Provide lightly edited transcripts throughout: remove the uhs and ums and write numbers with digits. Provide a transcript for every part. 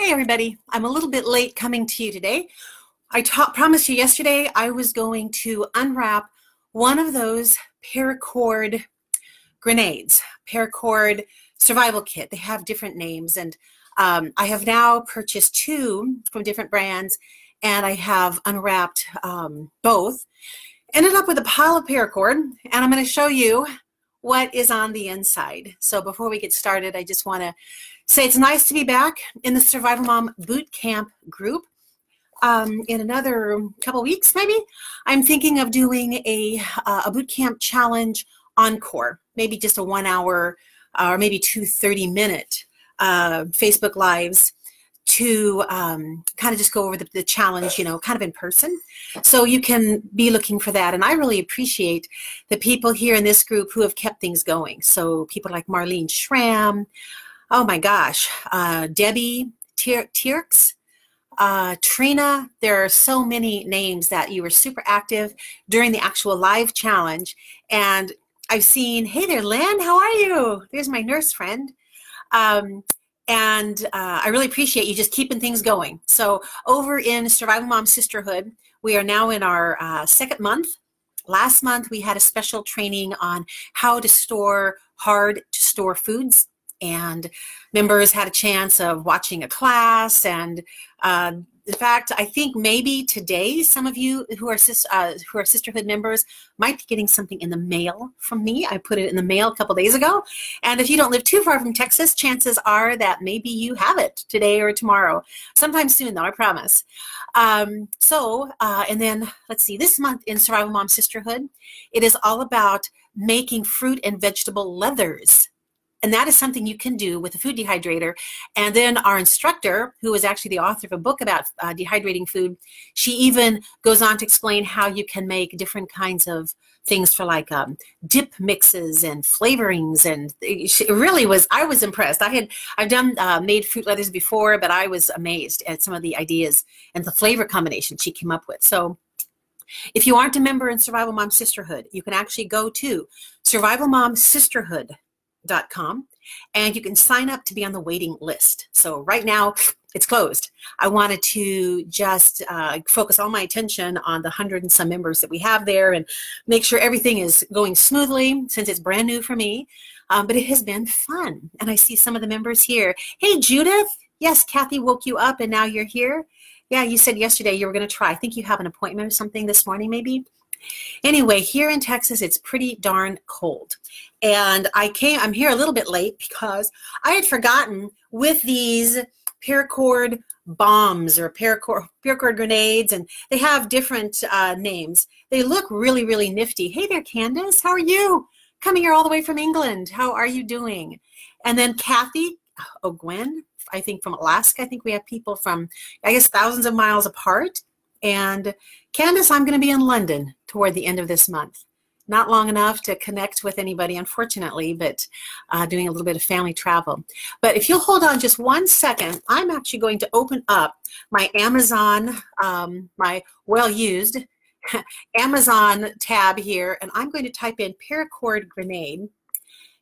Hey everybody, I'm a little bit late coming to you today. I promised you yesterday I was going to unwrap one of those paracord grenades, paracord survival kit. They have different names, and I have now purchased two from different brands, and I have unwrapped both. Ended up with a pile of paracord, and I'm going to show you what is on the inside. So before we get started, I just want to say it's nice to be back in the Survival Mom Boot Camp group. In another couple weeks, maybe, I'm thinking of doing a boot camp challenge encore, maybe just a 1 hour or maybe 2 30-minute Facebook Lives to kind of just go over the challenge, you know, kind of in person. So you can be looking for that. And I really appreciate the people here in this group who have kept things going. So people like Marlene Schramm, oh my gosh, Debbie Tierks, Trina. There are so many names that you were super active during the actual live challenge. And I've seen, hey there, Len, how are you? There's my nurse friend. I really appreciate you just keeping things going. So over in Survival Mom Sisterhood, we are now in our second month. Last month, we had a special training on how to store hard-to-store foods. And members had a chance of watching a class. And in fact, I think maybe today some of you who are sisterhood members might be getting something in the mail from me. I put it in the mail a couple days ago. And if you don't live too far from Texas, chances are that maybe you have it today or tomorrow. Sometime soon, though, I promise. And then let's see, this month in Survival Mom Sisterhood, it is all about making fruit and vegetable leathers. And that is something you can do with a food dehydrator. And then our instructor, who is actually the author of a book about dehydrating food, she even goes on to explain how you can make different kinds of things for like dip mixes and flavorings. And it really was, I was impressed. I've done made fruit leathers before, but I was amazed at some of the ideas and the flavor combination she came up with. So if you aren't a member in Survival Mom Sisterhood, you can actually go to survivalmomsisterhood.com and you can sign up to be on the waiting list. So right now it's closed. I wanted to just focus all my attention on the 100 and some members that we have there and make sure everything is going smoothly since it's brand new for me. But it has been fun. And I see some of the members here. Hey, Judith. Yes, Kathy woke you up and now you're here. Yeah, you said yesterday you were going to try. I think you have an appointment or something this morning maybe. Anyway, here in Texas, it's pretty darn cold. And I'm here a little bit late because I had forgotten with these paracord bombs or paracord grenades, and they have different names. They look really, really nifty. Hey there, Candace. How are you? Coming here all the way from England. How are you doing? And then Kathy, Gwen, I think from Alaska. I think we have people from, I guess, thousands of miles apart. And Candace, I'm going to be in London toward the end of this month. Not long enough to connect with anybody, unfortunately, but doing a little bit of family travel. But if you'll hold on just 1 second, I'm actually going to open up my Amazon, my well-used Amazon tab here, and I'm going to type in paracord grenade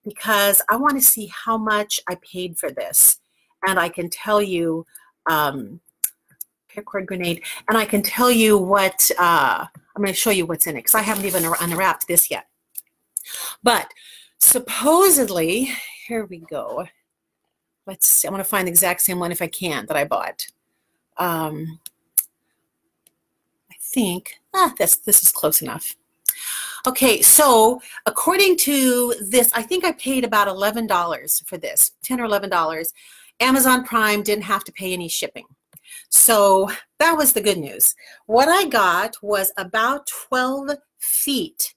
because I want to see how much I paid for this. And I can tell you, paracord grenade, and I can tell you what, I'm going to show you what's in it because I haven't even unwrapped this yet. But supposedly, here we go. Let's see, I want to find the exact same one if I can that I bought. I think, this is close enough. Okay, so according to this, I think I paid about $11 for this, $10 or $11. Amazon Prime didn't have to pay any shipping. So that was the good news. What I got was about 12 feet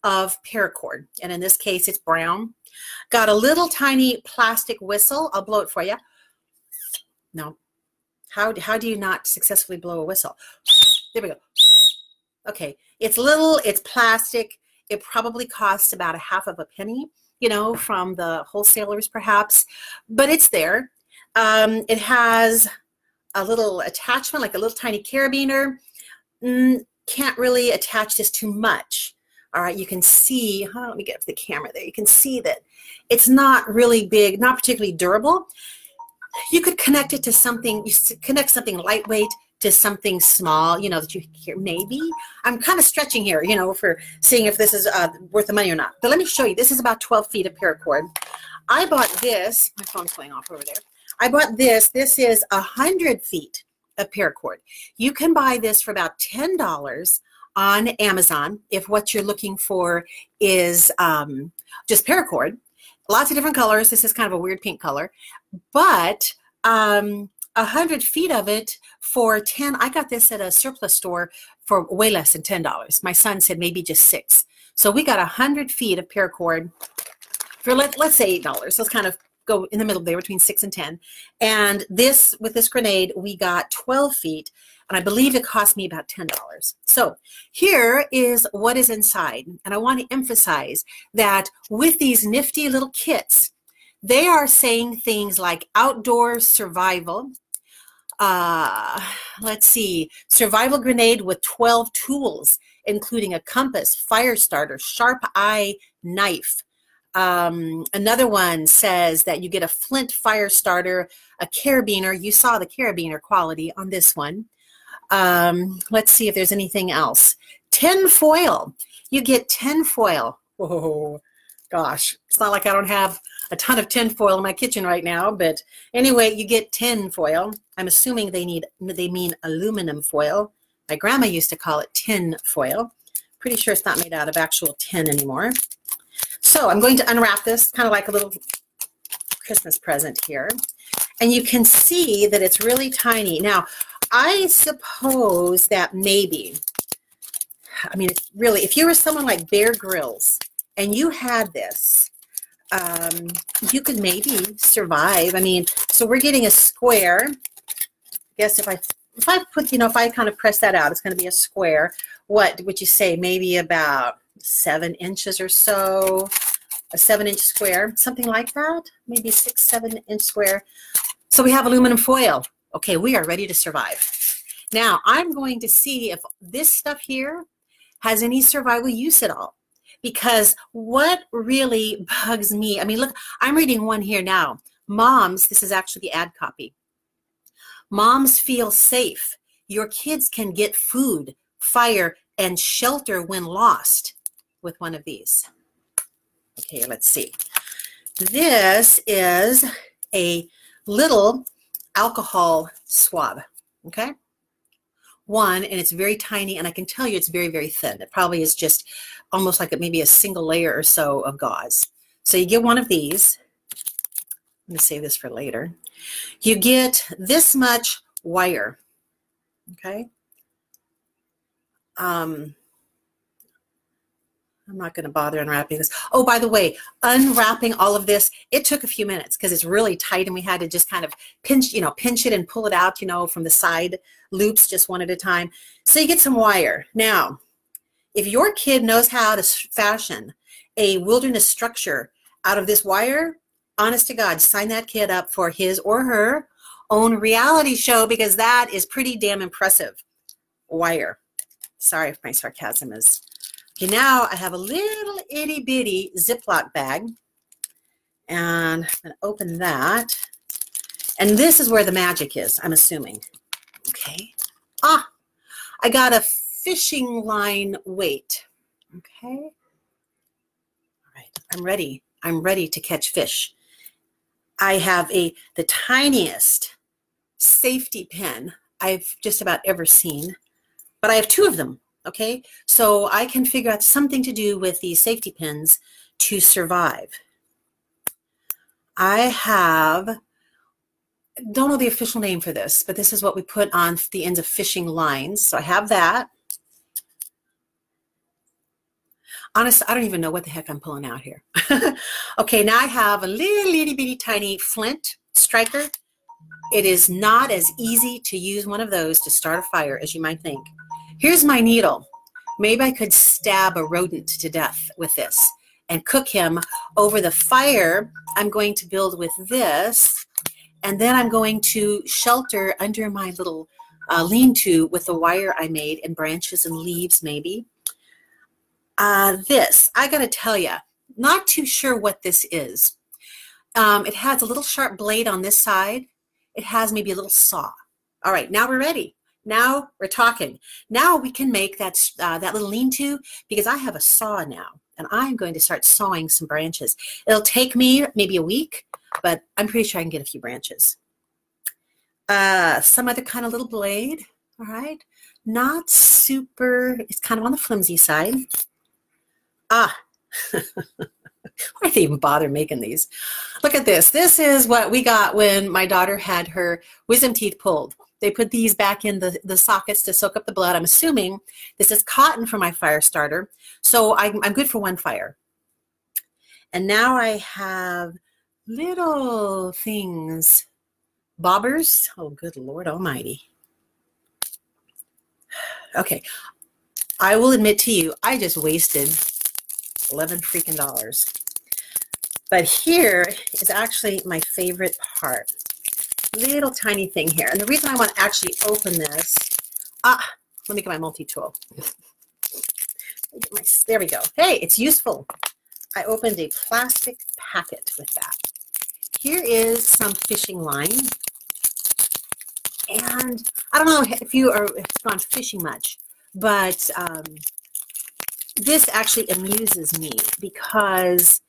of paracord. And in this case, it's brown. Got a little tiny plastic whistle. I'll blow it for you. No. How do you not successfully blow a whistle? There we go. Okay. It's little, it's plastic. It probably costs about a half of a penny, you know, from the wholesalers perhaps, but it's there. It has a little attachment, like a little tiny carabiner. Can't really attach this too much. All right, you can see, let me get up to the camera there. You can see that it's not really big, not particularly durable. You could connect it to something, connect something lightweight to something small, you know, that you hear. Maybe I'm kind of stretching here, you know, for seeing if this is worth the money or not. But let me show you. This is about 12 feet of paracord. I bought this. My phone's going off over there. I bought this. This is 100 feet of paracord. You can buy this for about $10 on Amazon if what you're looking for is just paracord. Lots of different colors. This is kind of a weird pink color, but 100 feet of it for 10. I got this at a surplus store for way less than $10. My son said maybe just $6. So we got 100 feet of paracord for let's say $8. Let's kind of go in the middle there between 6 and 10. And this, with this grenade, we got 12 feet, and I believe it cost me about $10. So here is what is inside. And I want to emphasize that with these nifty little kits, they are saying things like outdoor survival. Let's see, survival grenade with 12 tools, including a compass, fire starter, sharp eye knife. Another one says that you get a flint fire starter, a carabiner. You saw the carabiner quality on this one. Let's see if there's anything else. Tin foil. You get tin foil. Whoa, gosh. It's not like I don't have a ton of tin foil in my kitchen right now, but anyway, you get tin foil. I'm assuming they mean aluminum foil. My grandma used to call it tin foil. Pretty sure it's not made out of actual tin anymore. So I'm going to unwrap this, kind of like a little Christmas present here. And you can see that it's really tiny. Now, I suppose that maybe, I mean, it's really, if you were someone like Bear Grylls and you had this, you could maybe survive. I mean, so we're getting a square. I guess if I put, you know, if I kind of press that out, it's going to be a square. What would you say? Maybe about 7 inches or so, a 7-inch square, something like that, maybe 6-7-inch square. So we have aluminum foil. Okay, we are ready to survive. Now I'm going to see if this stuff here has any survival use at all, because what really bugs me, I mean, look, I'm reading one here now. Moms, this is actually the ad copy. Moms feel safe. Your kids can get food, fire, and shelter when lost with one of these. Okay, let's see. This is a little alcohol swab, okay? One, and it's very tiny, and I can tell you it's very, very thin. It probably is just almost like maybe a single layer or so of gauze. So you get one of these. I'm going to save this for later. You get this much wire, okay? I'm not going to bother unwrapping this. Oh, by the way, unwrapping all of this, it took a few minutes because it's really tight, and we had to just kind of pinch it and pull it out, you know, from the side loops just one at a time. So you get some wire. Now, if your kid knows how to fashion a wilderness structure out of this wire, honest to God, sign that kid up for his or her own reality show, because that is pretty damn impressive wire. Sorry if my sarcasm is... Okay, now I have a little itty bitty Ziploc bag, and I'm going to open that. And this is where the magic is, I'm assuming. Okay. Ah, I got a fishing line weight. Okay. All right, I'm ready. I'm ready to catch fish. I have the tiniest safety pin I've just about ever seen, but I have 2 of them. Okay, so I can figure out something to do with these safety pins to survive. I don't know the official name for this, but this is what we put on the ends of fishing lines. So I have that. Honestly, I don't even know what the heck I'm pulling out here. Okay, now I have a little itty bitty tiny flint striker. It is not as easy to use one of those to start a fire as you might think. Here's my needle. Maybe I could stab a rodent to death with this and cook him over the fire. I'm going to build with this, and then I'm going to shelter under my little lean-to with the wire I made and branches and leaves maybe. This, I gotta tell you, not too sure what this is. It has a little sharp blade on this side, it has maybe a little saw. All right, now we're ready. Now we're talking. Now we can make that little lean-to, because I have a saw now, and I'm going to start sawing some branches. It'll take me maybe a week, but I'm pretty sure I can get a few branches. Some other kind of little blade, all right? Not super, it's kind of on the flimsy side. Why did they even bother making these? Look at this. This is what we got when my daughter had her wisdom teeth pulled. They put these back in the sockets to soak up the blood. I'm assuming this is cotton for my fire starter. So I'm good for one fire. And now I have little things. Bobbers. Oh, good Lord Almighty. Okay. I will admit to you, I just wasted $11 freaking dollars. But here is actually my favorite part. Little tiny thing here. And the reason I want to actually open this, let me get my multi-tool. There we go. Hey, it's useful. I opened a plastic packet with that. Here is some fishing line. And I don't know if you have gone fishing much, but this actually amuses me because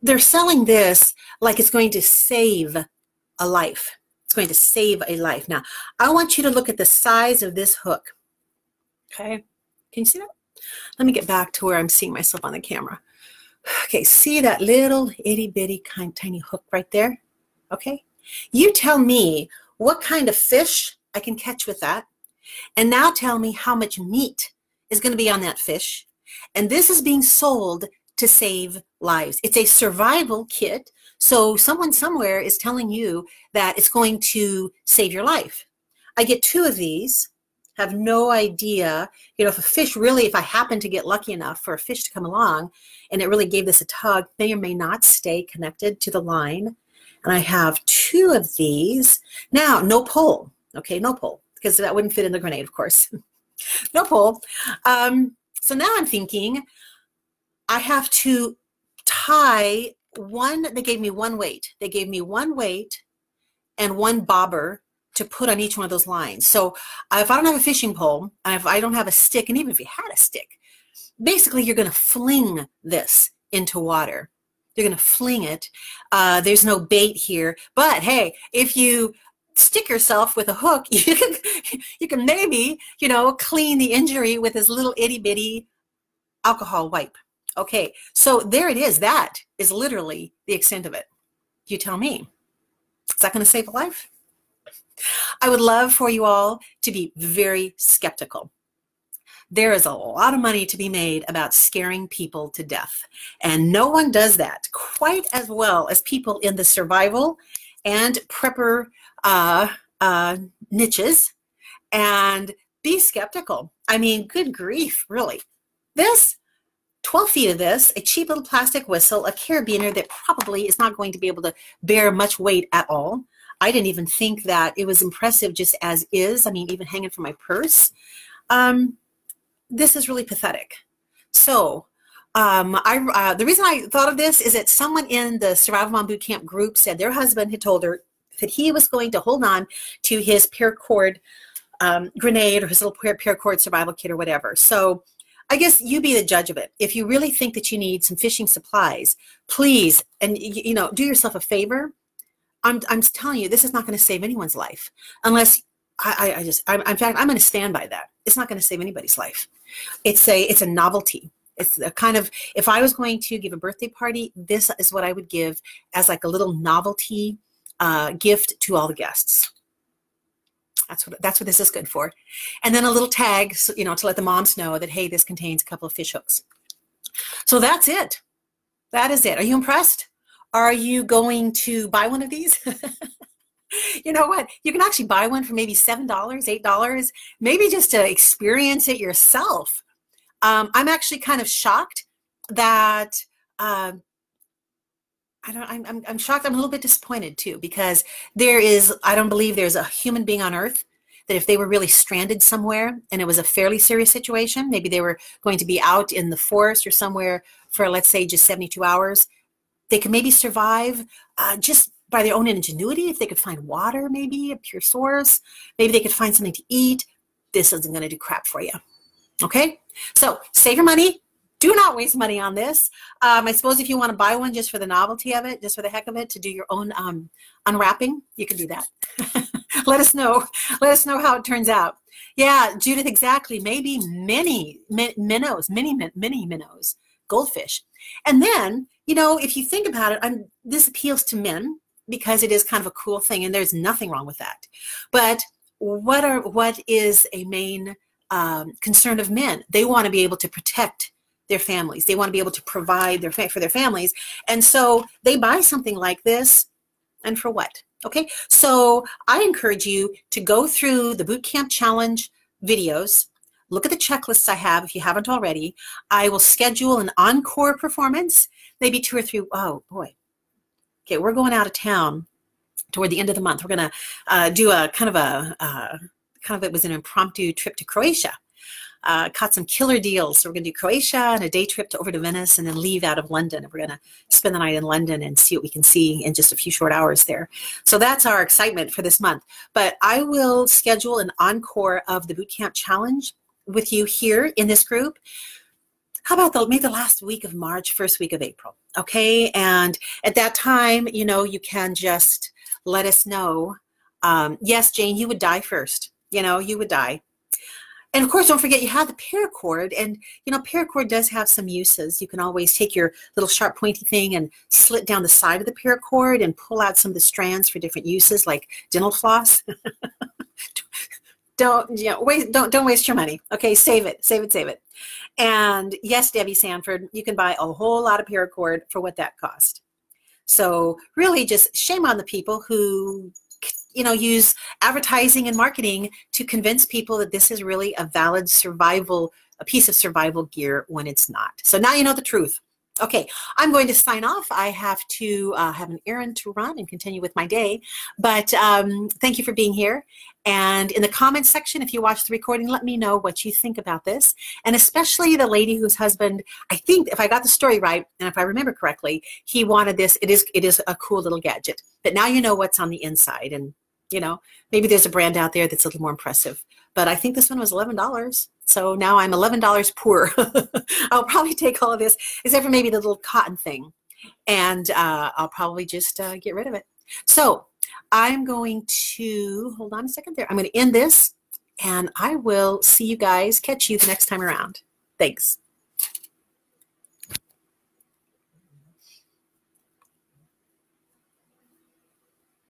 they're selling this like it's going to save a life. It's going to save a life. Now, I want you to look at the size of this hook. Okay, can you see that? Let me get back to where I'm seeing myself on the camera. Okay, see that little itty bitty kind tiny hook right there? Okay, you tell me what kind of fish I can catch with that, and now tell me how much meat is going to be on that fish. And this is being sold to save lives. It's a survival kit. So someone somewhere is telling you that it's going to save your life. I get 2 of these, have no idea, you know, if a fish really, if I happen to get lucky enough for a fish to come along and it really gave this a tug, may or may not stay connected to the line. And I have 2 of these. Now, no pole, okay, no pole, because that wouldn't fit in the grenade, of course. No pole. So now I'm thinking I have to tie one. They gave me one weight. They gave me one weight and one bobber to put on each one of those lines. So if I don't have a fishing pole, and if I don't have a stick, and even if you had a stick, basically you're going to fling this into water. You're going to fling it. There's no bait here. But hey, if you stick yourself with a hook, you can maybe, you know, clean the injury with this little itty bitty alcohol wipe. Okay, so there it is. That is literally the extent of it. You tell me. Is that going to save a life? I would love for you all to be very skeptical. There is a lot of money to be made about scaring people to death. And no one does that quite as well as people in the survival and prepper niches. And be skeptical. I mean, good grief, really. This 12 feet of this, a cheap little plastic whistle, a carabiner that probably is not going to be able to bear much weight at all. I didn't even think that it was impressive just as is. I mean, even hanging from my purse. This is really pathetic. So the reason I thought of this is that someone in the Survival Mom Boot Camp group said their husband had told her that he was going to hold on to his paracord grenade or his little paracord survival kit or whatever. So I guess you be the judge of it. If you really think that you need some fishing supplies, please, and you know, do yourself a favor. I'm telling you, this is not going to save anyone's life unless in fact, I'm going to stand by that. It's not going to save anybody's life. It's a novelty. It's a kind of, if I was going to give a birthday party, this is what I would give as like a little novelty gift to all the guests. That's what this is good for. And then a little tag, so, you know, to let the moms know that, hey, this contains a couple of fish hooks. So that's it. That is it. Are you impressed? Are you going to buy one of these? You know what? You can actually buy one for maybe $7, $8, maybe just to experience it yourself. I'm actually kind of shocked that I'm shocked. I'm a little bit disappointed too, because I don't believe there's a human being on earth that if they were really stranded somewhere and it was a fairly serious situation, maybe they were going to be out in the forest or somewhere for, let's say, just 72 hours, they could maybe survive just by their own ingenuity, if they could find water, maybe a pure source, maybe they could find something to eat, this isn't going to do crap for you. Okay? So save your money. Do not waste money on this. I suppose if you want to buy one just for the novelty of it, just for the heck of it, to do your own unwrapping, you can do that. Let us know. Let us know how it turns out. Yeah, Judith, exactly. Maybe many minnows, many minnows, goldfish. And then, you know, if you think about it, this appeals to men because it is kind of a cool thing, and there's nothing wrong with that. But what is a main concern of men? They want to be able to protect their families. They want to be able to provide for their families. And so they buy something like this, and for what? Okay, so I encourage you to go through the Boot Camp Challenge videos. Look at the checklists I have if you haven't already. I will schedule an encore performance, maybe 2 or 3. Oh boy. Okay, we're going out of town toward the end of the month. We're going to do a kind of it was an impromptu trip to Croatia. Caught some killer deals. So we're going to do Croatia and a day trip over to Venice and then leave out of London. And we're going to spend the night in London and see what we can see in just a few short hours there. So that's our excitement for this month. But I will schedule an encore of the Boot Camp Challenge with you here in this group. How about maybe the last week of March, first week of April? Okay. And at that time, you know, you can just let us know. Yes, Jane, you would die first. You know, you would die. And of course, don't forget you have the paracord, and you know, paracord does have some uses. You can always take your little sharp pointy thing and slit down the side of the paracord and pull out some of the strands for different uses, like dental floss. Don't waste your money. Okay, save it. And yes, Debbie Sanford, you can buy a whole lot of paracord for what that cost. So really, just shame on the people who, you know, use advertising and marketing to convince people that this is really a valid a piece of survival gear when it's not. So now you know the truth. Okay, I'm going to sign off. I have to have an errand to run and continue with my day. But thank you for being here. And in the comments section, if you watch the recording, let me know what you think about this. And especially the lady whose husband, I think, if I got the story right, and if I remember correctly, he wanted this. It is a cool little gadget. But now you know what's on the inside. And, you know, maybe there's a brand out there that's a little more impressive. But I think this one was $11. So now I'm $11 poor. I'll probably take all of this, except for maybe the little cotton thing. And I'll probably just get rid of it. So I'm going to, hold on a second there. I'm going to end this, and I will see you guys, catch you the next time around. Thanks.